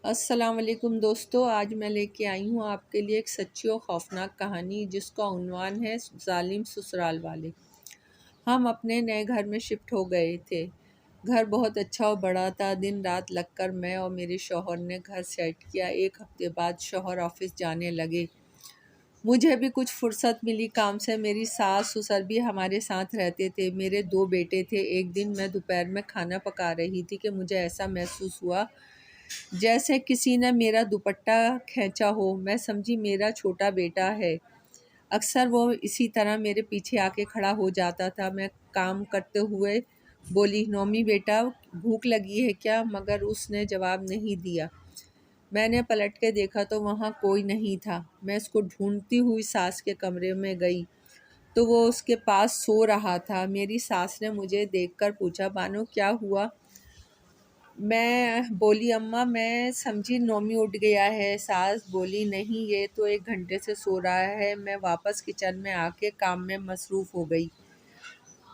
السلام علیکم دوستو، آج میں لے کے آئی ہوں آپ کے لیے ایک سچی اور خوفناک کہانی جس کا عنوان ہے ظالم سسرال والے۔ ہم اپنے نئے گھر میں شفٹ ہو گئے تھے۔ گھر بہت اچھا اور بڑا تھا۔ دن رات لگ کر میں اور میرے شوہر نے گھر سیٹ کیا۔ ایک ہفتے بعد شوہر آفس جانے لگے۔ مجھے بھی کچھ فرصت ملی کام سے۔ میری ساس سسر بھی ہمارے ساتھ رہتے تھے۔ میرے 2 بیٹے تھے۔ ایک دن میں دوپہر میں کھانا پکا رہی تھی کہ مجھے ایسا محسوس ہوا جیسے کسی نے میرا دوپٹہ کھینچا ہو۔ میں سمجھی میرا چھوٹا بیٹا ہے۔ اکثر وہ اسی طرح میرے پیچھے آ کے کھڑا ہو جاتا تھا۔ میں کام کرتے ہوئے بولی، نومی بیٹا بھوک لگی ہے کیا؟ مگر اس نے جواب نہیں دیا۔ میں نے پلٹ کے دیکھا تو وہاں کوئی نہیں تھا۔ میں اس کو ڈھونڈتی ہوئی ساس کے کمرے میں گئی تو وہ اس کے پاس سو رہا تھا۔ میری ساس نے مجھے دیکھ کر پوچھا، بانو کیا ہوا؟ میں بولی، اماں میں سمجھی نومی اٹھ گیا ہے۔ ساس بولی، نہیں، یہ تو 1 گھنٹے سے سو رہا ہے۔ میں واپس کچن میں آ کے کام میں مصروف ہو گئی۔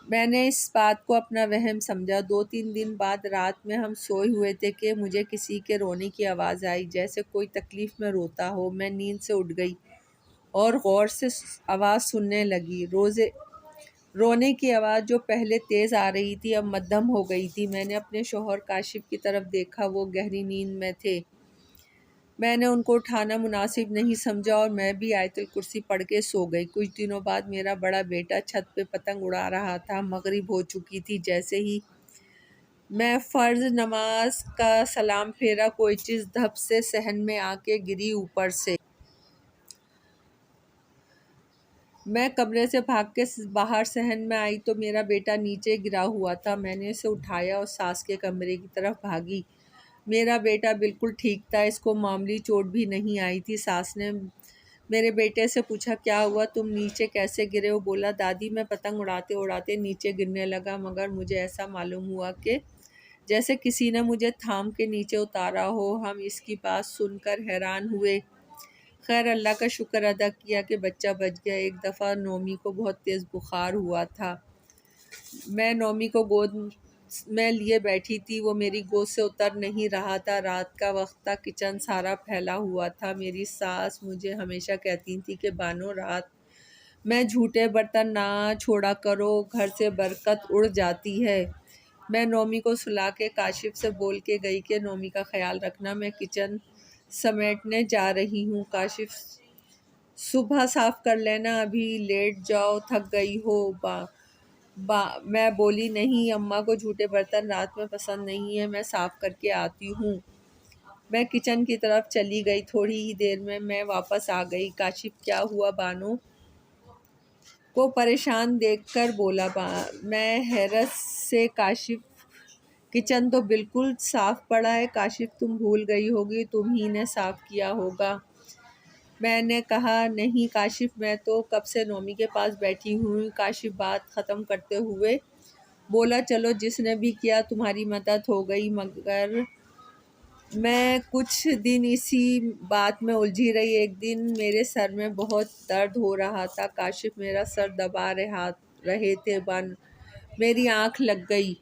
میں نے اس بات کو اپنا وہم سمجھا۔ 2-3 دن بعد رات میں ہم سوئے ہوئے تھے کہ مجھے کسی کے رونے کی آواز آئی، جیسے کوئی تکلیف میں روتا ہو۔ میں نیند سے اٹھ گئی اور غور سے آواز سننے لگی۔ رونے کی آواز جو پہلے تیز آ رہی تھی اب مدھم ہو گئی تھی۔ میں نے اپنے شوہر کاشف کی طرف دیکھا، وہ گہری نیند میں تھے۔ میں نے ان کو اٹھانا مناسب نہیں سمجھا اور میں بھی آیت الکرسی پڑھ کے سو گئی۔ کچھ دنوں بعد میرا بڑا بیٹا چھت پہ پتنگ اڑا رہا تھا۔ مغرب ہو چکی تھی۔ جیسے ہی میں فرض نماز کا سلام پھیرا، کوئی چیز دھپ سے صحن میں آ کے گری اوپر سے۔ میں کمرے سے بھاگ کے باہر صحن میں آئی تو میرا بیٹا نیچے گرا ہوا تھا۔ میں نے اسے اٹھایا اور ساس کے کمرے کی طرف بھاگی۔ میرا بیٹا بالکل ٹھیک تھا، اس کو معمولی چوٹ بھی نہیں آئی تھی۔ ساس نے میرے بیٹے سے پوچھا، کیا ہوا؟ تم نیچے کیسے گرے؟ وہ بولا، دادی میں پتنگ اڑاتے اڑاتے نیچے گرنے لگا، مگر مجھے ایسا معلوم ہوا کہ جیسے کسی نے مجھے تھام کے نیچے اتارا ہو۔ ہم اس کی بات سن کر حیران ہوئے۔ خیر، اللہ کا شکر ادا کیا کہ بچہ بچ گیا۔ ایک دفعہ نومی کو بہت تیز بخار ہوا تھا۔ میں نومی کو گود میں لیے بیٹھی تھی، وہ میری گود سے اتر نہیں رہا تھا۔ رات کا وقت تھا، کچن سارا پھیلا ہوا تھا۔ میری ساس مجھے ہمیشہ کہتی تھی کہ بانو رات میں جھوٹے برتن نہ چھوڑا کرو، گھر سے برکت اڑ جاتی ہے۔ میں نومی کو سلا کے کاشف سے بول کے گئی کہ نومی کا خیال رکھنا، میں کچن سمیٹنے جا رہی ہوں۔ کاشف، صبح صاف کر لینا، ابھی لیٹ جاؤ، تھک گئی ہو۔ میں بولی، نہیں اماں کو جھوٹے برتن رات میں پسند نہیں ہے، میں صاف کر کے آتی ہوں۔ میں کچن کی طرف چلی گئی۔ تھوڑی ہی دیر میں میں واپس آ گئی۔ کاشف، کیا ہوا؟ بانو کو پریشان دیکھ کر بولا۔ میں حیرت سے، کاشف کچن تو بالکل صاف پڑا ہے۔ کاشف، تم بھول گئی ہوگی، تم ہی نے صاف کیا ہوگا۔ میں نے کہا، نہیں کاشف، میں تو کب سے نومی کے پاس بیٹھی ہوں۔ کاشف بات ختم کرتے ہوئے بولا، چلو جس نے بھی کیا تمہاری مدد ہو گئی۔ مگر میں کچھ دن اسی بات میں الجھی رہی۔ ایک دن میرے سر میں بہت درد ہو رہا تھا۔ کاشف میرا سر دبا رہے تھے۔ میری آنکھ لگ گئی۔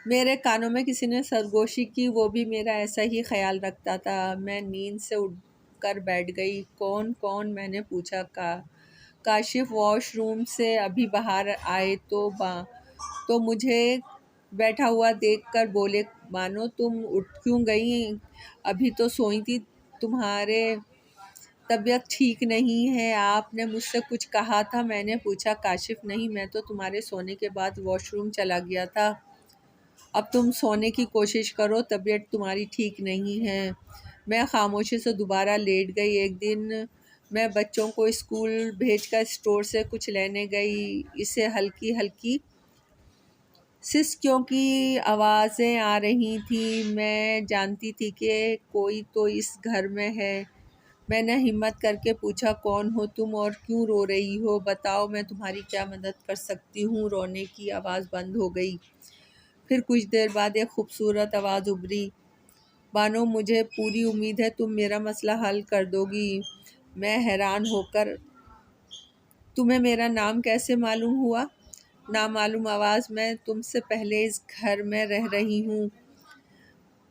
میرے کانوں میں کسی نے سرگوشی کی، وہ بھی میرا ایسا ہی خیال رکھتا تھا۔ میں نیند سے اٹھ کر بیٹھ گئی۔ کون؟ میں نے پوچھا۔ کاشف واش روم سے ابھی باہر آئے تو مجھے بیٹھا ہوا دیکھ کر بولے، بانو تم اٹھ کیوں گئی؟ ابھی تو سوئی تھی، تمہارے طبیعت ٹھیک نہیں ہے، آپ نے مجھ سے کچھ کہا تھا؟ میں نے پوچھا۔ کاشف، نہیں، میں تو تمہارے سونے کے بعد واش روم چلا گیا تھا۔ اب تم سونے کی کوشش کرو، طبیعت تمہاری ٹھیک نہیں ہے۔ میں خاموشی سے دوبارہ لیٹ گئی۔ ایک دن میں بچوں کو اسکول بھیج کر اسٹور سے کچھ لینے گئی۔ اسے ہلکی سسکیوں کی آوازیں آ رہی تھیں۔ میں جانتی تھی کہ کوئی تو اس گھر میں ہے۔ میں نے ہمت کر کے پوچھا، کون ہو تم اور کیوں رو رہی ہو؟ بتاؤ، میں تمہاری کیا مدد کر سکتی ہوں؟ رونے کی آواز بند ہو گئی۔ پھر کچھ دیر بعد ایک خوبصورت آواز ابھری، بانو مجھے پوری امید ہے تم میرا مسئلہ حل کر دو گی۔ میں حیران ہو کر، تمہیں میرا نام کیسے معلوم ہوا؟ نامعلوم آواز، میں تم سے پہلے اس گھر میں رہ رہی ہوں۔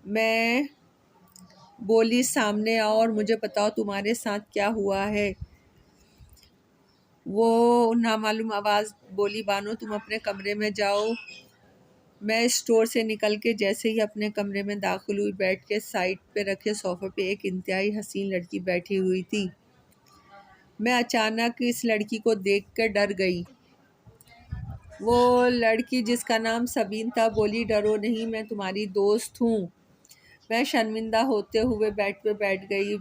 میں بولی سامنے آؤ اور مجھے بتاؤ تمہارے ساتھ کیا ہوا ہے۔ وہ نامعلوم آواز بولی بانو تم اپنے کمرے میں جاؤ۔ میں اسٹور سے نکل کے جیسے ہی اپنے کمرے میں داخل ہوئی، بیٹھ کے سائڈ پہ رکھے صوفے پہ ایک انتہائی حسین لڑکی بیٹھی ہوئی تھی۔ میں اچانک اس لڑکی کو دیکھ کر ڈر گئی۔ وہ لڑکی جس کا نام سبین تھا بولی ڈرو نہیں، میں تمہاری دوست ہوں۔ میں شرمندہ ہوتے ہوئے بیڈ پہ بیٹھ گئی۔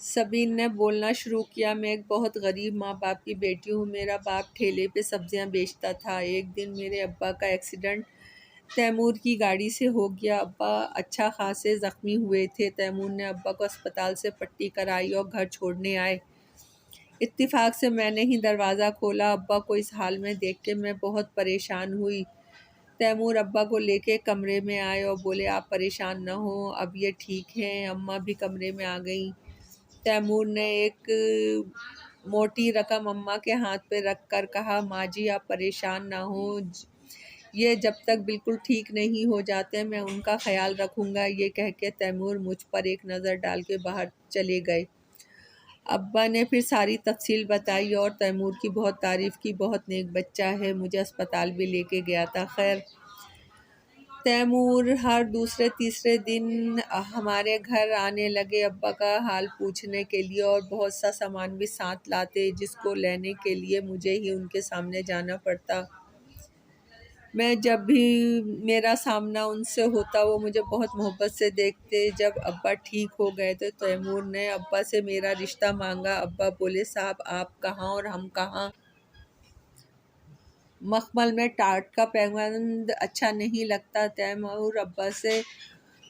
سبین نے بولنا شروع کیا، میں ایک بہت غریب ماں باپ کی بیٹی ہوں۔ میرا باپ ٹھیلے پہ سبزیاں بیچتا تھا۔ ایک دن میرے ابا کا ایکسیڈنٹ تیمور کی گاڑی سے ہو گیا۔ ابا اچھا خاصے زخمی ہوئے تھے۔ تیمور نے ابا کو اسپتال سے پٹی کرائی اور گھر چھوڑنے آئے۔ اتفاق سے میں نے ہی دروازہ کھولا۔ ابا کو اس حال میں دیکھ کے میں بہت پریشان ہوئی۔ تیمور ابا کو لے کے کمرے میں آئے اور بولے آپ پریشان نہ ہوں، اب یہ ٹھیک ہیں۔ اماں بھی کمرے میں آ گئیں۔ تیمور نے ایک موٹی رقم اماں کے ہاتھ پہ رکھ کر کہا ماں جی آپ پریشان نہ ہوں، یہ جب تک بالکل ٹھیک نہیں ہو جاتے میں ان کا خیال رکھوں گا۔ یہ کہہ کے تیمور مجھ پر ایک نظر ڈال کے باہر چلے گئے۔ ابا نے پھر ساری تفصیل بتائی اور تیمور کی بہت تعریف کی، بہت نیک بچہ ہے، مجھے اسپتال بھی لے کے گیا تھا۔ خیر تیمور ہر دوسرے تیسرے دن ہمارے گھر آنے لگے ابا کا حال پوچھنے کے لیے، اور بہت سا سامان بھی ساتھ لاتے جس کو لینے کے لیے مجھے ہی ان کے سامنے جانا پڑتا۔ میں جب بھی میرا سامنا ان سے ہوتا وہ مجھے بہت محبت سے دیکھتے۔ جب ابا ٹھیک ہو گئے تو تیمور نے ابا سے میرا رشتہ مانگا۔ ابا بولے صاحب آپ کہاں اور ہم کہاں، مخمل میں ٹاٹ کا پیوند اچھا نہیں لگتا۔ تیمور ابا سے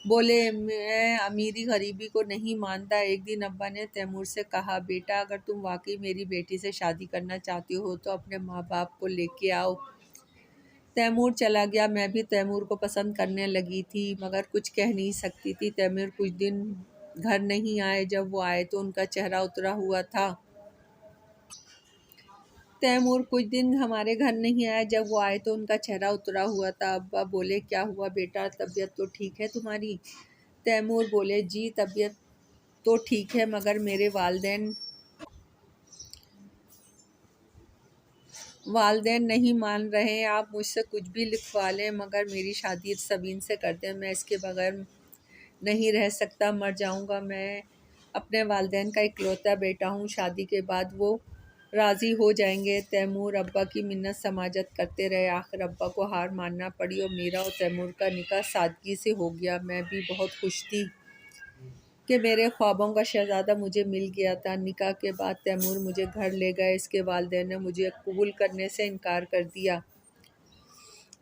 بولے میں امیری غریبی کو نہیں مانتا۔ ایک دن ابا نے تیمور سے کہا بیٹا اگر تم واقعی میری بیٹی سے شادی کرنا چاہتے ہو تو اپنے ماں باپ کو لے کے آؤ۔ تیمور چلا گیا۔ میں بھی تیمور کو پسند کرنے لگی تھی مگر کچھ کہہ نہیں سکتی تھی۔ تیمور کچھ دن گھر نہیں آئے، جب وہ آئے تو ان کا چہرہ اترا ہوا تھا۔ تیمور کچھ دن ہمارے گھر نہیں آیا، جب وہ آئے تو ان کا چہرہ اترا ہوا تھا۔ ابا بولے کیا ہوا بیٹا، طبیعت تو ٹھیک ہے تمہاری؟ تیمور بولے جی طبیعت تو ٹھیک ہے مگر میرے والدین نہیں مان رہے، آپ مجھ سے کچھ بھی لکھوا لیں مگر میری شادی سبین سے کر دیں، میں اس کے بغیر نہیں رہ سکتا، مر جاؤں گا۔ میں اپنے والدین کا اکلوتا بیٹا ہوں، شادی کے بعد وہ راضی ہو جائیں گے۔ تیمور ابا کی منت سماجت کرتے رہے، آخر ابا کو ہار ماننا پڑی اور میرا اور تیمور کا نکاح سادگی سے ہو گیا۔ میں بھی بہت خوش تھی کہ میرے خوابوں کا شہزادہ مجھے مل گیا تھا۔ نکاح کے بعد تیمور مجھے گھر لے گئے، اس کے والدین نے مجھے قبول کرنے سے انکار کر دیا۔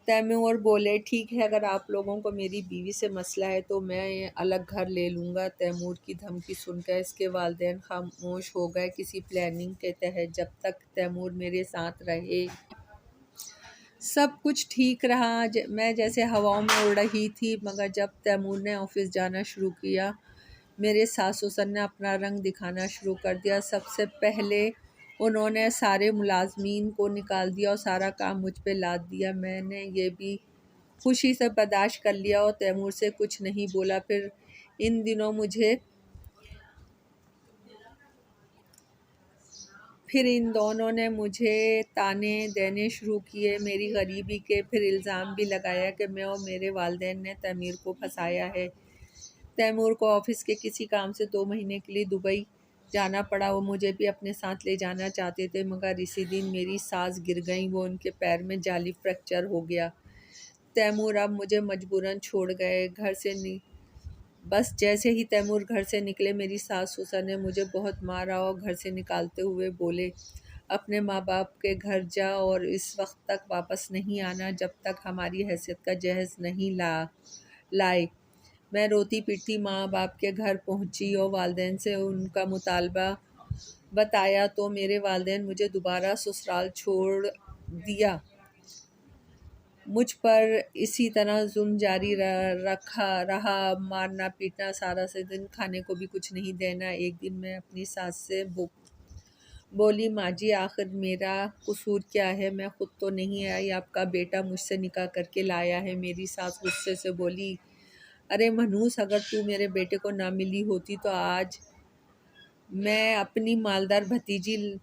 تیمور بولے ٹھیک ہے اگر آپ لوگوں کو میری بیوی سے مسئلہ ہے تو میں الگ گھر لے لوں گا۔ تیمور کی دھمکی سن کر اس کے والدین خاموش ہو گئے۔ کسی پلاننگ کے تحت جب تک تیمور میرے ساتھ رہے سب کچھ ٹھیک رہا، میں جیسے ہواؤں میں اڑ رہی تھی، مگر جب تیمور نے آفس جانا شروع کیا میرے ساس سسر نے اپنا رنگ دکھانا شروع کر دیا۔ سب سے پہلے انہوں نے سارے ملازمین کو نکال دیا اور سارا کام مجھ پہ لاد دیا۔ میں نے یہ بھی خوشی سے برداشت کر لیا اور تیمور سے کچھ نہیں بولا۔ پھر ان دونوں نے مجھے تانے دینے شروع کیے میری غریبی کے، پھر الزام بھی لگایا کہ میں اور میرے والدین نے تیمور کو پھنسایا ہے۔ تیمور کو آفس کے کسی کام سے 2 مہینے کے لیے دبئی جانا پڑا۔ وہ مجھے بھی اپنے ساتھ لے جانا چاہتے تھے مگر اسی دن میری ساس گر گئیں، وہ ان کے پیر میں جعلی فریکچر ہو گیا۔ تیمور اب مجھے مجبوراً چھوڑ گئے گھر سے بس جیسے ہی تیمور گھر سے نکلے میری ساس سسر نے مجھے بہت مارا اور گھر سے نکالتے ہوئے بولے اپنے ماں باپ کے گھر جا اور اس وقت تک واپس نہیں آنا جب تک ہماری حیثیت کا جہیز نہیں لائے۔ میں روتی پیٹتی ماں باپ کے گھر پہنچی اور والدین سے ان کا مطالبہ بتایا تو میرے والدین مجھے دوبارہ سسرال چھوڑ دیا۔ مجھ پر اسی طرح ظلم جاری رہا، مارنا پیٹنا، سارا سے دن کھانے کو بھی کچھ نہیں دینا۔ ایک دن میں اپنی ساس سے بولی ماں جی آخر میرا قصور کیا ہے، میں خود تو نہیں آئی، آپ کا بیٹا مجھ سے نکاح کر کے لایا ہے۔ میری ساس غصے سے بولی ارے منحوس، اگر تو میرے بیٹے کو نہ ملی ہوتی تو آج میں اپنی مالدار بھتیجی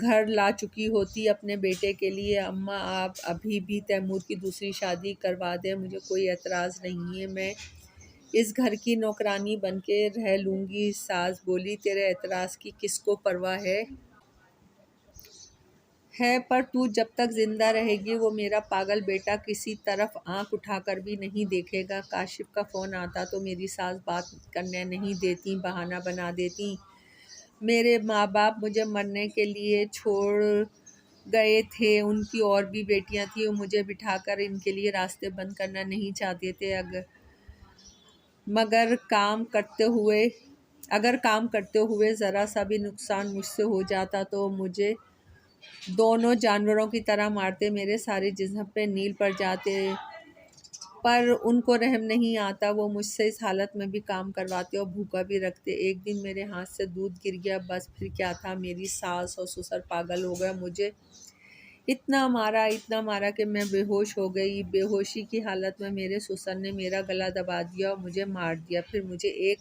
گھر لا چکی ہوتی اپنے بیٹے کے لیے۔ اماں آپ ابھی بھی تیمور کی دوسری شادی کروا دیں، مجھے کوئی اعتراض نہیں ہے، میں اس گھر کی نوکرانی بن کے رہ لوں گی۔ ساس بولی، تیرے اعتراض کی کس کو پرواہ ہے پر تو جب تک زندہ رہے گی وہ میرا پاگل بیٹا کسی طرف آنکھ اٹھا کر بھی نہیں دیکھے گا۔ کاشف کا فون آتا تو میری ساس بات کرنے نہیں دیتی، بہانہ بنا دیتی۔ میرے ماں باپ مجھے مرنے کے لیے چھوڑ گئے تھے، ان کی اور بھی بیٹیاں تھیں، وہ مجھے بٹھا کر ان کے لیے راستے بند کرنا نہیں چاہتے تھے۔ اگر کام کرتے ہوئے ذرا سا بھی نقصان مجھ سے ہو جاتا تو مجھے دونوں جانوروں کی طرح مارتے، میرے سارے جسم پہ نیل پڑ جاتے، پر ان کو رحم نہیں آتا، وہ مجھ سے اس حالت میں بھی کام کرواتے اور بھوکا بھی رکھتے۔ ایک دن میرے ہاتھ سے دودھ گر گیا، بس پھر کیا تھا، میری ساس اور سسر پاگل ہو گئے، مجھے اتنا مارا کہ میں بے ہوش ہو گئی۔ بے ہوشی کی حالت میں میرے سسر نے میرا گلا دبا دیا اور مجھے مار دیا، پھر مجھے ایک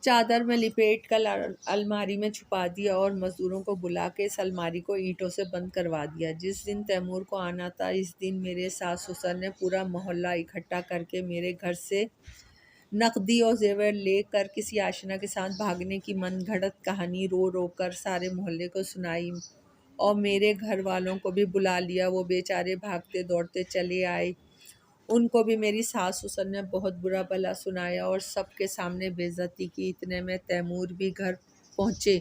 چادر میں لپیٹ کر الماری میں چھپا دیا اور مزدوروں کو بلا کے اس الماری کو اینٹوں سے بند کروا دیا۔ جس دن تیمور کو آنا تھا، اس دن میرے ساس سسر نے پورا محلہ اکٹھا کر کے میرے گھر سے نقدی اور زیور لے کر کسی آشنا کے ساتھ بھاگنے کی من گھڑت کہانی رو رو کر سارے محلے کو سنائی اور میرے گھر والوں کو بھی بلا لیا۔ وہ بیچارے بھاگتے دوڑتے چلے آئے، ان کو بھی میری ساس سسر نے بہت برا بھلا سنایا اور سب کے سامنے بے عزتی کی۔ اتنے میں تیمور بھی گھر پہنچے۔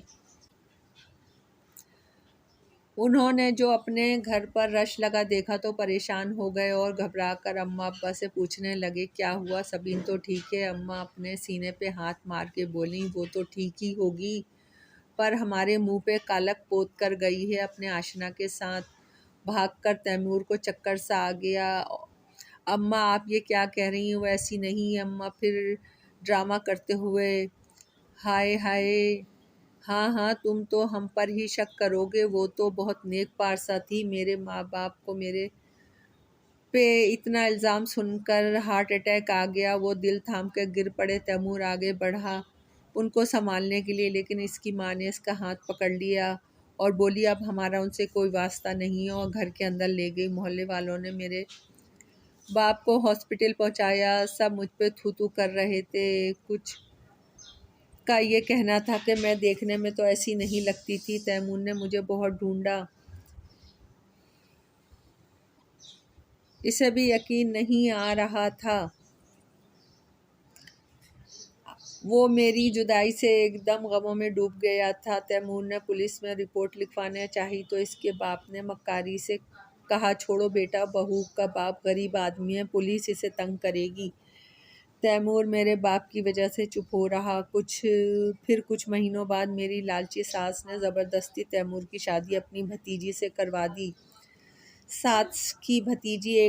انہوں نے جو اپنے گھر پر رش لگا دیکھا تو پریشان ہو گئے اور گھبرا کر اماں ابا سے پوچھنے لگے، کیا ہوا، سبین تو ٹھیک ہے؟ اماں اپنے سینے پہ ہاتھ مار کے بولیں، وہ تو ٹھیک ہی ہوگی، پر ہمارے منہ پہ کالک پوت کر گئی ہے۔ اپنے آشنا کے ساتھ بھاگ کر تیمور کو چکر سا آ گیا۔ اماں آپ یہ کیا کہہ رہی ہیں، وہ ایسی نہیں ہے۔ اماں پھر ڈرامہ کرتے ہوئے، ہائے ہائے، ہاں تم تو ہم پر ہی شک کرو گے، وہ تو بہت نیک پارسا تھی۔ میرے ماں باپ کو میرے پہ اتنا الزام سن کر ہارٹ اٹیک آ گیا، وہ دل تھام کے گر پڑے۔ تیمور آگے بڑھا ان کو سنبھالنے کے لیے، لیکن اس کی ماں نے اس کا ہاتھ پکڑ لیا اور بولی، اب ہمارا ان سے کوئی واسطہ نہیں ہے، اور گھر کے اندر لے گئی۔ محلے والوں نے میرے باپ کو ہاسپٹل پہنچایا، سب مجھ پہ تھو تھو کر رہے تھے۔ کچھ کا یہ کہنا تھا کہ میں دیکھنے میں تو ایسی نہیں لگتی تھی۔ تیمور نے مجھے بہت ڈھونڈا، اسے بھی یقین نہیں آ رہا تھا، وہ میری جدائی سے ایک دم غموں میں ڈوب گیا تھا۔ تیمور نے پولیس میں رپورٹ لکھوانا چاہی تو اس کے باپ نے مکاری سے کہا، چھوڑو بیٹا، بہو کا باپ غریب آدمی ہے، پولیس اسے تنگ کرے گی۔ تیمور میرے باپ کی وجہ سے چپ ہو رہا۔ پھر کچھ مہینوں بعد میری لالچی ساس نے زبردستی تیمور کی شادی اپنی بھتیجی سے کروا دی۔ ساس کی بھتیجی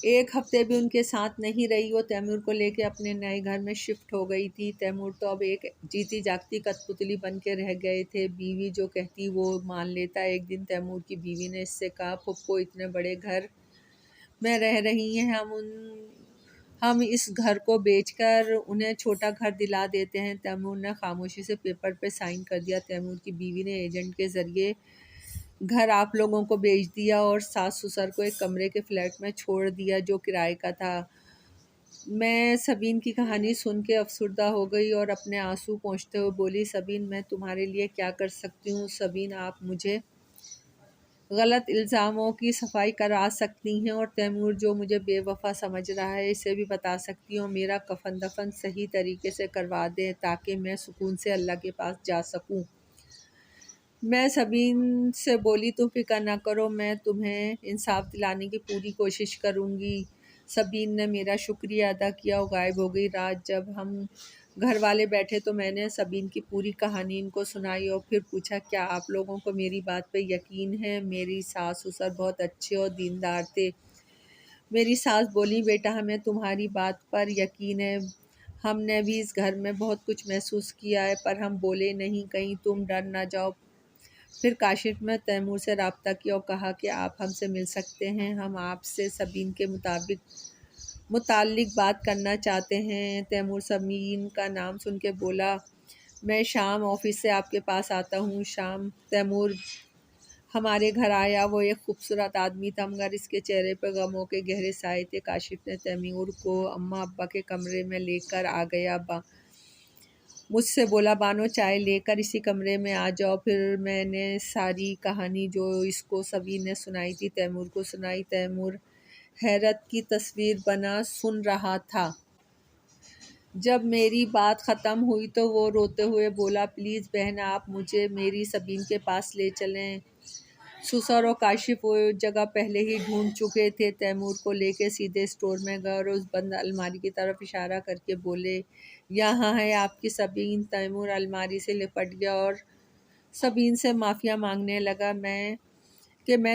ایک ہفتے بھی ان کے ساتھ نہیں رہی، وہ تیمور کو لے کے اپنے نئے گھر میں شفٹ ہو گئی تھی۔ تیمور تو اب ایک جیتی جاگتی کٹ پتلی بن کے رہ گئے تھے، بیوی جو کہتی وہ مان لیتا۔ ایک دن تیمور کی بیوی نے اس سے کہا، پھپھو اتنے بڑے گھر میں رہ رہی ہیں، ہم اس گھر کو بیچ کر انہیں چھوٹا گھر دلا دیتے ہیں۔ تیمور نے خاموشی سے پیپر پہ سائن کر دیا۔ تیمور کی بیوی نے ایجنٹ کے ذریعے گھر آپ لوگوں کو بیچ دیا اور ساس سسر کو ایک کمرے کے فلیٹ میں چھوڑ دیا جو کرائے کا تھا۔ میں سبین کی کہانی سن کے افسردہ ہو گئی اور اپنے آنسو پونچھتے ہوئے بولی، سبین میں تمہارے لیے کیا کر سکتی ہوں؟ سبین آپ مجھے غلط الزاموں کی صفائی کرا سکتی ہیں اور تیمور جو مجھے بے وفا سمجھ رہا ہے اسے بھی بتا سکتی ہوں، میرا کفن دفن صحیح طریقے سے کروا دیں تاکہ میں سکون سے اللہ کے پاس جا سکوں۔ میں سبین سے بولی، تم فکر نہ کرو، میں تمہیں انصاف دلانے کی پوری کوشش کروں گی۔ سبین نے میرا شکریہ ادا کیا اور غائب ہو گئی۔ رات جب ہم گھر والے بیٹھے تو میں نے سبین کی پوری کہانی ان کو سنائی اور پھر پوچھا، کیا آپ لوگوں کو میری بات پہ یقین ہے؟ میری ساس سسر بہت اچھے اور دیندار تھے۔ میری ساس بولی، بیٹا ہمیں تمہاری بات پر یقین ہے، ہم نے بھی اس گھر میں بہت کچھ محسوس کیا ہے، پر ہم بولے نہیں، کہیں تم ڈر نہ جاؤ۔ پھر کاشف نے تیمور سے رابطہ کیا اور کہا کہ آپ ہم سے مل سکتے ہیں، ہم آپ سے سبین کے متعلق بات کرنا چاہتے ہیں۔ تیمور سبین کا نام سن کے بولا، میں شام آفس سے آپ کے پاس آتا ہوں۔ شام تیمور ہمارے گھر آیا۔ وہ ایک خوبصورت آدمی تھا مگر اس کے چہرے پہ غموں کے گہرے سائے تھے۔ کاشف نے تیمور کو اماں ابا کے کمرے میں لے کر آ گیا۔ مجھ سے بولا، بانو چائے لے کر اسی کمرے میں آ جاؤ۔ پھر میں نے ساری کہانی جو اس کو سبین نے سنائی تھی تیمور کو سنائی۔ تیمور حیرت کی تصویر بنا سن رہا تھا۔ جب میری بات ختم ہوئی تو وہ روتے ہوئے بولا، پلیز بہن آپ مجھے میری سبین کے پاس لے چلیں۔ سسر اور کاشف وہ جگہ پہلے ہی ڈھونڈ چکے تھے۔ تیمور کو لے کے سیدھے اسٹور میں گئے اور اس بند الماری کی طرف اشارہ کر کے بولے، یہاں ہے آپ کی سبین۔ تیمور الماری سے لپٹ گیا اور سبین سے معافیا مانگنے لگا، میں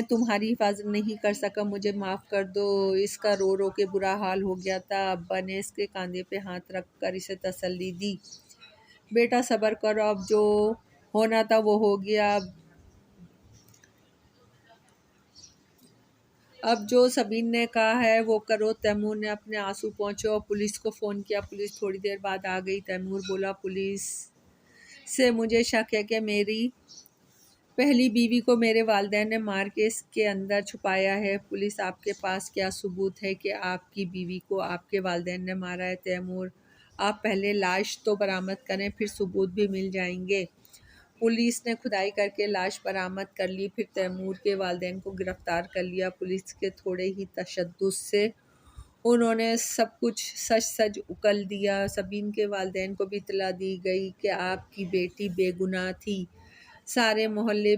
تمہاری حفاظت نہیں کر سکا، مجھے معاف کر دو۔ اس کا رو رو کے برا حال ہو گیا تھا۔ ابا نے اس کے کاندھے پہ ہاتھ رکھ کر اسے تسلی دی، بیٹا صبر کرو، اب جو ہونا تھا وہ ہو گیا، اب جو سبین نے کہا ہے وہ کرو۔ تیمور نے اپنے آنسو پوچھے اور پولیس کو فون کیا۔ پولیس تھوڑی دیر بعد آ گئی۔ تیمور بولا، پولیس سے مجھے شک ہے کہ میری پہلی بیوی کو میرے والدین نے مار کے اس کے اندر چھپایا ہے۔ پولیس، آپ کے پاس کیا ثبوت ہے کہ آپ کی بیوی کو آپ کے والدین نے مارا ہے؟ تیمور، آپ پہلے لاش تو برآمد کریں، پھر ثبوت بھی مل جائیں گے۔ پولیس نے کھدائی کر کے لاش برآمد کر لی، پھر تیمور کے والدین کو گرفتار کر لیا۔ پولیس کے تھوڑے ہی تشدد سے انہوں نے سب کچھ سچ سچ اگل دیا۔ سبین کے والدین کو بھی اطلاع دی گئی کہ آپ کی بیٹی بے گناہ تھی۔ سارے محلے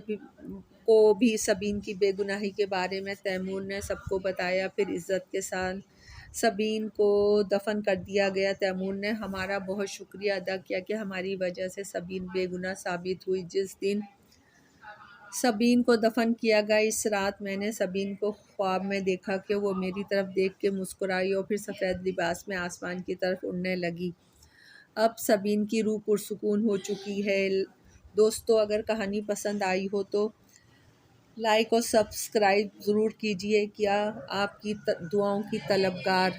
کو بھی سبین کی بے گناہی کے بارے میں تیمور نے سب کو بتایا۔ پھر عزت کے ساتھ سبین کو دفن کر دیا گیا۔ تیمور نے ہمارا بہت شکریہ ادا کیا کہ ہماری وجہ سے سبین بے گناہ ثابت ہوئی۔ جس دن سبین کو دفن کیا گیا، اس رات میں نے سبین کو خواب میں دیکھا کہ وہ میری طرف دیکھ کے مسکرائی اور پھر سفید لباس میں آسمان کی طرف اڑنے لگی۔ اب سبین کی روح پرسکون ہو چکی ہے۔ دوستو، اگر کہانی پسند آئی ہو تو لائک اور سبسکرائب ضرور کیجیے۔ کیا آپ کی دعاؤں کی طلبگار